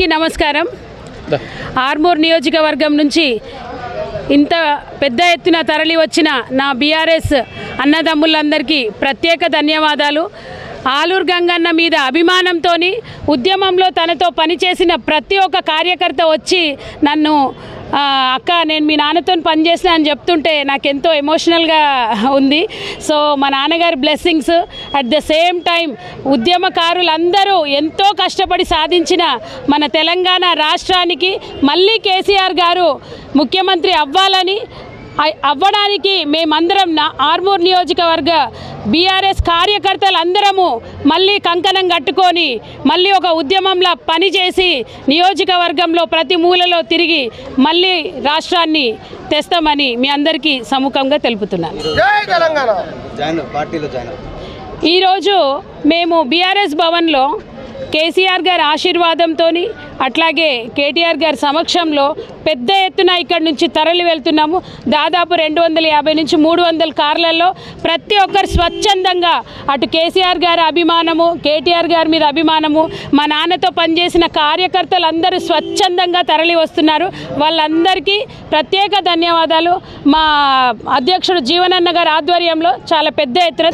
అందరికీ నమస్కారం. ఆర్మూర్ నియోజకవర్గం నుంచి ఇంత పెద్ద ఎత్తున తరలి వచ్చిన నా బీఆర్ఎస్ అన్నదమ్ములందరికీ ప్రత్యేక ధన్యవాదాలు. ఆలూరు గంగన్న మీద అభిమానంతో ఉద్యమంలో తనతో పనిచేసిన ప్రతి ఒక్క కార్యకర్త వచ్చి నన్ను అక్క నేను మీ నాన్నతో పనిచేసిన అని చెప్తుంటే నాకు ఎంతో ఎమోషనల్గా ఉంది. సో మా నాన్నగారి blessings, at the same time ఉద్యమకారులందరూ ఎంతో కష్టపడి సాధించిన మన తెలంగాణ రాష్ట్రానికి మళ్ళీ కేసీఆర్ గారు ముఖ్యమంత్రి అవ్వడానికి మేమందరం ఆర్మూర్ నియోజకవర్గ బీఆర్ఎస్ కార్యకర్తలందరము మళ్ళీ కంకణం కట్టుకొని మళ్ళీ ఒక ఉద్యమంలా పనిచేసి నియోజకవర్గంలో ప్రతి మూలలో తిరిగి మళ్ళీ రాష్ట్రాన్ని తెస్తామని మీ అందరికీ సముఖంగా తెలుపుతున్నాను. ఈరోజు మేము బీఆర్ఎస్ భవన్లో కేసీఆర్ గారి ఆశీర్వాదంతో అట్లాగే కేటీఆర్ గారి సమక్షంలో పెద్ద ఎత్తున ఇక్కడి నుంచి తరలి వెళ్తున్నాము. దాదాపు 250 నుంచి 300 కార్లలో ప్రతి ఒక్కరు స్వచ్ఛందంగా అటు కేసీఆర్ గారి అభిమానము, కేటీఆర్ గారి మీద అభిమానము, మా నాన్నతో పనిచేసిన కార్యకర్తలందరూ స్వచ్ఛందంగా తరలి వస్తున్నారు. వాళ్ళందరికీ ప్రత్యేక ధన్యవాదాలు. మా అధ్యక్షుడు జీవనన్న గారి ఆధ్వర్యంలో చాలా పెద్ద ఎత్తున